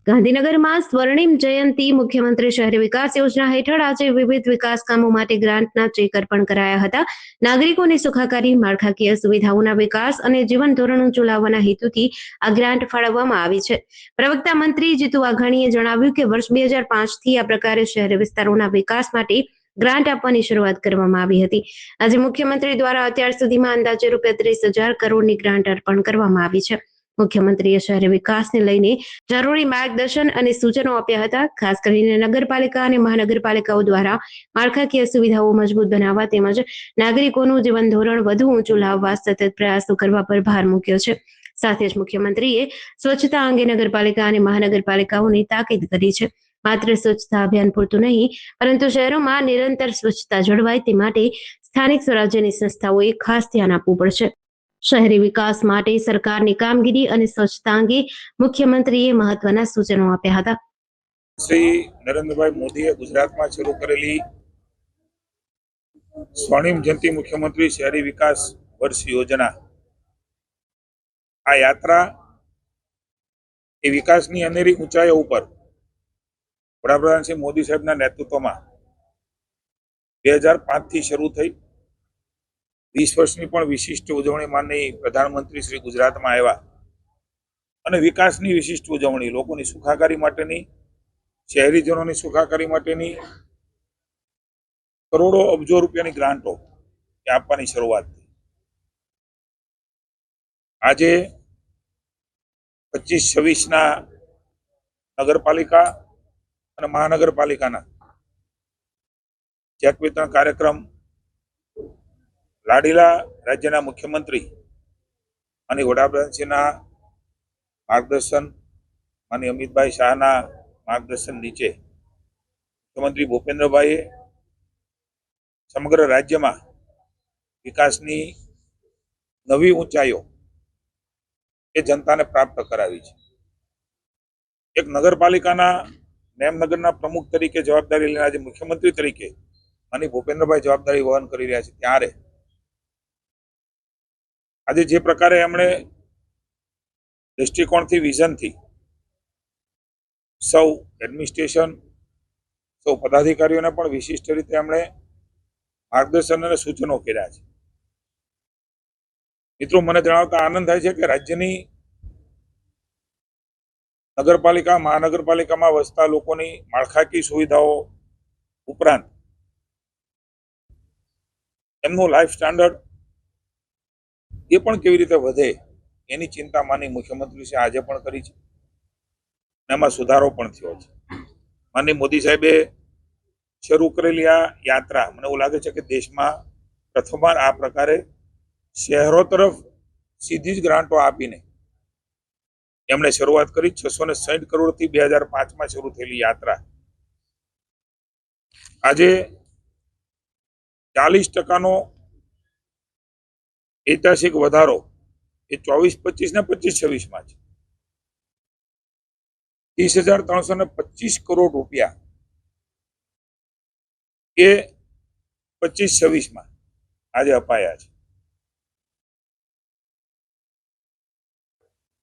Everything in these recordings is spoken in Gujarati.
ગાંધીનગરમાં સ્વર્ણિમ જયંતી મુખ્યમંત્રી શહેરી વિકાસ યોજના હેઠળ આજે વિવિધ વિકાસ કામો માટે ગ્રાન્ટના ચેક અર્પણ કરાયા હતા. નાગરિકોની સુખાકારી, માળખાકીય સુવિધાઓના વિકાસ અને જીવન ધોરણ ઊંચું લાવવાના હેતુથી આ ગ્રાન્ટ ફાળવવામાં આવી છે. પ્રવક્તા મંત્રી જીતુ વાઘાણીએ જણાવ્યું કે વર્ષ 2005થી આ પ્રકારે શહેરી વિસ્તારોના વિકાસ માટે ગ્રાન્ટ આપવાની શરૂઆત કરવામાં આવી હતી. આજે મુખ્યમંત્રી દ્વારા અત્યાર સુધીમાં અંદાજે ₹30,000 કરોડની ગ્રાન્ટ અર્પણ કરવામાં આવી છે. મુખ્યમંત્રીએ શહેરી વિકાસને લઈને જરૂરી માર્ગદર્શન અને સૂચનો આપ્યા હતા. ખાસ કરીને નગરપાલિકા અને મહાનગરપાલિકાઓ દ્વારા માળખાકીય સુવિધાઓ મજબૂત બનાવવા તેમજ નાગરિકોનું જીવન ધોરણ વધુ ઊંચું લાવવા સતત પ્રયાસો કરવા પર ભાર મૂક્યો છે. સાથે જ મુખ્યમંત્રીએ સ્વચ્છતા અંગે નગરપાલિકા અને મહાનગરપાલિકાઓની તાકીદ કરી છે. માત્ર સ્વચ્છતા અભિયાન પૂરતું નહીં, પરંતુ શહેરોમાં નિરંતર સ્વચ્છતા જળવાય તે માટે સ્થાનિક સ્વરાજ્યની સંસ્થાઓએ ખાસ ધ્યાન આપવું પડશે. શહેરી વિકાસ માટે સરકારની કામગીરી અને સ્વચ્છતા અંગે મુખ્યમંત્રીએ મહત્વના સૂચનો આપ્યા હતા. શ્રી નરેન્દ્રભાઈ મોદીએ ગુજરાતમાં શરૂ કરેલી સ્વર્ણિમ જયંતી મુખ્યમંત્રી શહેરી વિકાસ વર્ષ યોજના, આ યાત્રા એ વિકાસની અનેરી ઊંચાઈઓ ઉપર વડાપ્રધાન શ્રી મોદી સાહેબના નેતૃત્વમાં 2005થી શરૂ થઈ 20 વર્ષની પણ વિશિષ્ટ ઉજવણી માનનીય પ્રધાનમંત્રી શ્રી ગુજરાતમાં આવ્યા અને વિકાસની વિશિષ્ટ ઉજવણી, લોકોની સુખાકારી માટેની, શહેરીજનોની સુખાકારી માટેની કરોડો અબજો રૂપિયાની ગ્રાન્ટો આપવાની શરૂઆત થઈ. આજે 25-26ના નગરપાલિકા અને મહાનગરપાલિકાના ચેક વિતરણ કાર્યક્રમ લાડીલા રાજ્યના મુખ્યમંત્રી અને વડાપ્રધાનશ્રીના માર્ગદર્શન, માનનીય અમિતભાઈ શાહના માર્ગદર્શન નીચે મુખ્યમંત્રી ભૂપેન્દ્રભાઈએ સમગ્ર રાજ્યમાં વિકાસની નવી ઊંચાઈઓ એ જનતાને પ્રાપ્ત કરાવી છે. એક નગરપાલિકાના નેમનગરના પ્રમુખ તરીકે જવાબદારી લઈને આજે મુખ્યમંત્રી તરીકે માનનીય ભૂપેન્દ્રભાઈ જવાબદારી વહન કરી રહ્યા છે, ત્યારે આજે જે પ્રકારે એમણે દૃષ્ટિકોણથી, વિઝનથી સૌ એડમિનિસ્ટ્રેશન, સૌ પદાધિકારીઓને પણ વિશિષ્ટ રીતે એમણે માર્ગદર્શન અને સૂચનો કર્યા છે. મિત્રો, મને જણાવતા આનંદ થાય છે કે રાજ્યની નગરપાલિકા, મહાનગરપાલિકામાં વસતા લોકોની માળખાકીય સુવિધાઓ ઉપરાંત એમનું લાઈફ સ્ટાન્ડર્ડ એ પણ કેવી રીતે વધે એની ચિંતા માનનીય મુખ્યમંત્રીશ્રીએ આજે પણ કરી છે. એમાં સુધારો પણ થયો છે. માનનીય મોદી સાહેબે શરૂ કરેલી આ યાત્રા, મને એવું લાગે છે કે દેશમાં પ્રથમવાર આ પ્રકારે શહેરો તરફ સીધી જ ગ્રાન્ટો આપીને એમણે શરૂઆત કરી. 660 કરોડથી 2005માં શરૂ થયેલી યાત્રા આજે 40%નો ઐતિહાસિક વધારો એ 24-25 ને 25-26માં છે. 30,325 કરોડ રૂપિયા એ 25-26માં આજે અપાયા છે.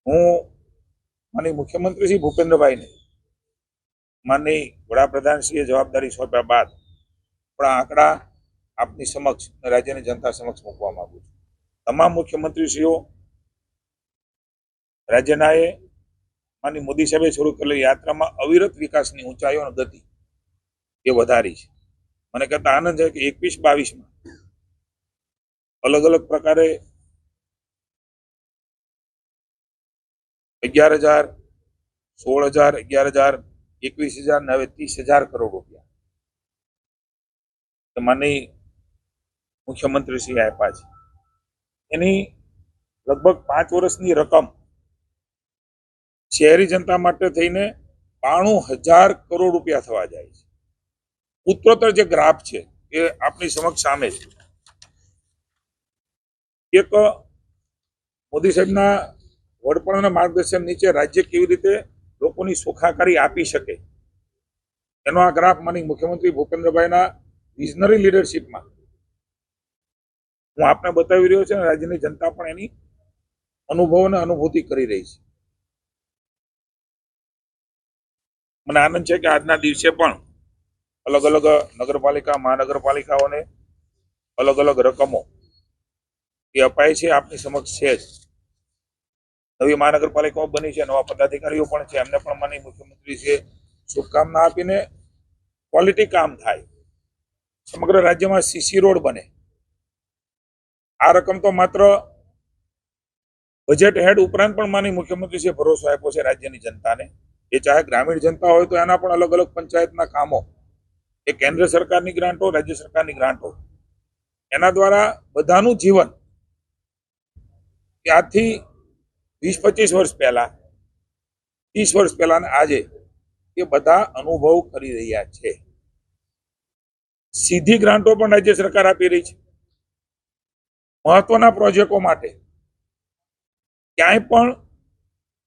હું માનનીય મુખ્યમંત્રી શ્રી ભૂપેન્દ્રભાઈને માનનીય વડાપ્રધાનશ્રીએ જવાબદારી સોંપ્યા બાદ પણ આંકડા આપની સમક્ષ, રાજ્યની જનતા સમક્ષ મૂકવા માંગુ છું. તમામ મુખ્યમંત્રીશ્રીઓ રાજ્યનાએ માનનીય મોદી સાહેબે શરૂ કરેલી યાત્રામાં અવિરત વિકાસની ઊંચાઈઓ અને ગતિ એ વધારી છે. મને કહેતા આનંદ છે કે 21-22માં અલગ અલગ પ્રકારે 11,000, 16,000, 11,000, 21,000 ને હવે 30,000 કરોડ રૂપિયા માનનીય મુખ્યમંત્રીશ્રીએ આપ્યા છે. એની લગભગ 5 વર્ષની રકમ શહેરી જનતા માટે થઈને 92,000 કરોડ રૂપિયા થવા જાય છે. ઉત્તરોત્તર જે ગ્રાફ છે એ આપની સમક્ષ સામે છે. એક મોદી સાહેબના વડપણ અને માર્ગદર્શન નીચે રાજ્ય કેવી રીતે લોકોની સુખાકારી આપી શકે એનો આ ગ્રાફ માનનીય મુખ્યમંત્રી ભૂપેન્દ્રભાઈના વિઝનરી લીડરશીપમાં હું આપને બતાવી રહ્યો છું અને રાજ્યની જનતા પણ એની અનુભવ અને અનુભૂતિ કરી રહી છે. મને આનંદ છે કે આજના દિવસે પણ અલગ અલગ નગરપાલિકા મહાનગરપાલિકાઓને અલગ અલગ રકમો એ અપાય છે, આપની સમક્ષ છે જ. નવી મહાનગરપાલિકાઓ બની છે, નવા પદાધિકારીઓ પણ છે, એમને પણ માનનીય મુખ્યમંત્રી છે શુભકામના આપીને ક્વોલિટી કામ થાય, સમગ્ર રાજ્યમાં સીસી રોડ બને. આ રકમ તો માત્ર બજેટ હેડ ઉપરાંત પણ માનનીય મુખ્યમંત્રીએ ભરોસો આપ્યો છે રાજ્યની જનતાને. એ ચાહે ગ્રામીણ જનતા હોય તો એના પણ અલગ અલગ પંચાયતના કામો, એ કેન્દ્ર સરકારની ગ્રાન્ટો, રાજ્ય સરકારની ગ્રાન્ટો, એના દ્વારા બધાનું જીવન કે આજથી 20-25 વર્ષ પહેલા, 30 વર્ષ પહેલા ને આજે એ બધા અનુભવ કરી રહ્યા છે. સીધી ગ્રાન્ટો પણ રાજ્ય સરકાર આપી રહી છે. મહત્વના પ્રોજેક્ટો માટે ક્યાંય પણ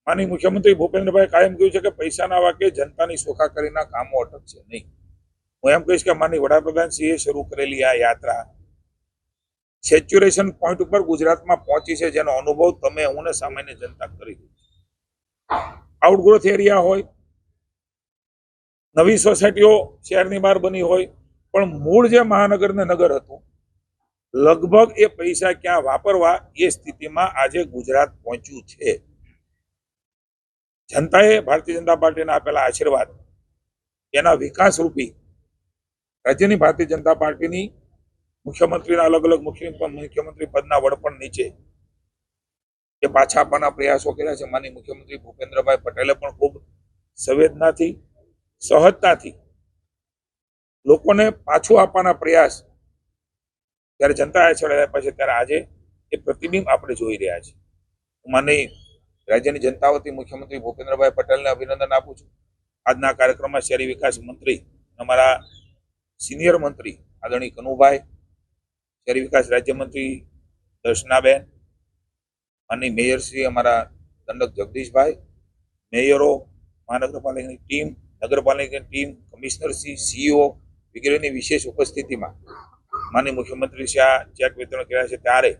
માનનીય મુખ્યમંત્રી ભૂપેન્દ્રભાઈ કાયમ કહ્યું છે કે પૈસાના વાકે જનતાની સુખાકારીના કામો અટકશે નહીં. હું એમ કહીશ કે માનનીય વડાપ્રધાનશ્રીએ શરૂ કરેલી આ યાત્રા સેચ્યુરેશન પોઈન્ટ ઉપર ગુજરાતમાં પહોંચી છે, જેનો અનુભવ તમે, હું ને સામાન્ય જનતા કરી. આઉટગ્રોથ એરિયા હોય, નવી સોસાયટીઓ શહેરની બહાર બની હોય, પણ મૂળ જે મહાનગર ને નગર હતું, લગભગ એ પૈસા ક્યાં વાપરવા એ સ્થિતિમાં આજે ગુજરાત પહોંચ્યું છે. જનતાએ ભારતીય જનતા પાર્ટીને આપેલા આશીર્વાદ, એના વિકાસ રૂપી રાજ્યની ભારતીય જનતા પાર્ટીની મુખ્યમંત્રીના અલગ અલગ મુખ્યમંત્રી પદના વડપણ નીચે એ પાછા આપવાના પ્રયાસો કર્યા છે. માનનીય મુખ્યમંત્રી ભૂપેન્દ્રભાઈ પટેલે પણ ખૂબ સંવેદનાથી, સહજતાથી લોકોને પાછું આપવાના પ્રયાસ જ્યારે જનતાએ આપ્યા છે, ત્યારે આજે એ પ્રતિબિંબ આપણે જોઈ રહ્યા છીએ. હું માનનીય રાજ્યની જનતા વતી મુખ્યમંત્રી ભૂપેન્દ્રભાઈ પટેલને અભિનંદન આપું છું. આજના કાર્યક્રમમાં શહેરી વિકાસ મંત્રી, અમારા સિનિયર મંત્રી આદરણીય કનુભાઈ, શહેરી વિકાસ રાજ્યમંત્રી દર્શનાબેન, માનનીય મેયરશ્રી અમારા દંડક જગદીશભાઈ, મેયરો, મહાનગરપાલિકાની ટીમ, નગરપાલિકાની ટીમ, કમિશનરશ્રી, સીઈઓ વગેરેની વિશેષ ઉપસ્થિતિમાં માનનીય મુખ્યમંત્રીશ્રી આ ચેક વિતરણ કર્યા છે. ત્યારે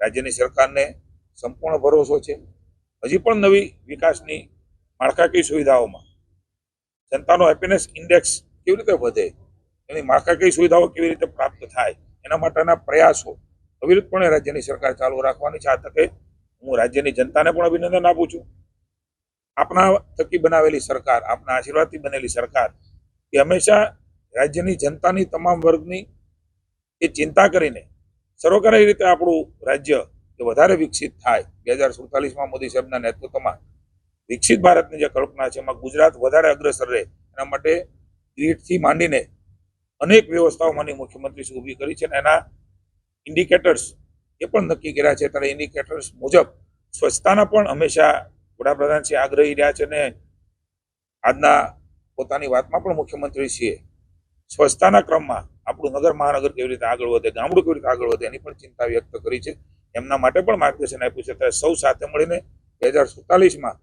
રાજ્યની સરકારને સંપૂર્ણ ભરોસો છે. હજી પણ નવી વિકાસની માળખાકીય સુવિધાઓમાં જનતાનો હેપીનેસ ઇન્ડેક્સ કેવી રીતે વધે, એની માળખાકીય સુવિધાઓ કેવી રીતે પ્રાપ્ત થાય, એના માટેના પ્રયાસો અવિરતપણે રાજ્યની સરકાર ચાલુ રાખવાની છે. આ તકે હું રાજ્યની જનતાને પણ અભિનંદન આપું છું. આપના થકી બનાવેલી સરકાર, આપના આશીર્વાદથી બનેલી સરકાર એ હંમેશા રાજ્યની જનતાની તમામ વર્ગની એ ચિંતા કરીને સર્વગ્રાહી રીતે આપણું રાજ્ય એ વધારે વિકસિત થાય. 2047માં મોદી સાહેબના નેતૃત્વમાં વિકસિત ભારતની જે કલ્પના છે, એમાં ગુજરાત વધારે અગ્રસર રહે, એના માટે ગ્રીડથી માંડીને અનેક વ્યવસ્થાઓ માની મુખ્યમંત્રી ઊભી કરી છે, અને એના ઇન્ડિકેટર્સ એ પણ નક્કી કર્યા છે. ત્યારે ઇન્ડિકેટર્સ મુજબ સ્વચ્છતાના પણ હંમેશા વડાપ્રધાનશ્રી આગ્રહી રહ્યા છે, અને આજના પોતાની વાતમાં પણ મુખ્યમંત્રીશ્રીએ સ્વચ્છતાના ક્રમમાં આપણું નગર મહાનગર કેવી રીતે આગળ વધે, ગામડું કેવી રીતે આગળ વધે, એની પણ ચિંતા વ્યક્ત કરી છે. એમના માટે પણ માર્ગદર્શન આપ્યું છે. ત્યારે સૌ સાથે મળીને 2047માં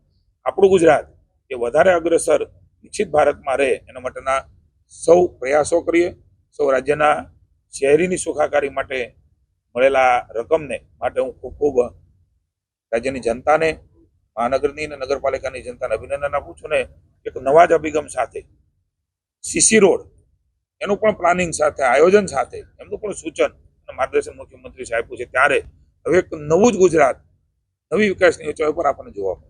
આપણું ગુજરાત એ વધારે અગ્રસર વિકસિત ભારતમાં રહે, એના માટેના સૌ પ્રયાસો કરીએ. સૌ રાજ્યના શહેરીની સુખાકારી માટે મળેલા રકમને માટે હું ખૂબ ખૂબ રાજ્યની જનતાને, મહાનગરની અને નગરપાલિકાની જનતાને અભિનંદન આપું છું. ને એક નવા જ અભિગમ સાથે સીસી રોડ એનું પણ પ્લાનિંગ સાથે, આયોજન સાથે એમનું પણ સૂચન અને માર્ગદર્શન મુખ્યમંત્રી સાહેબ છે. ત્યારે હવે એક નવું જ ગુજરાત, નવી વિકાસની ઊંચાઈ પર આપણને જોવા મળે.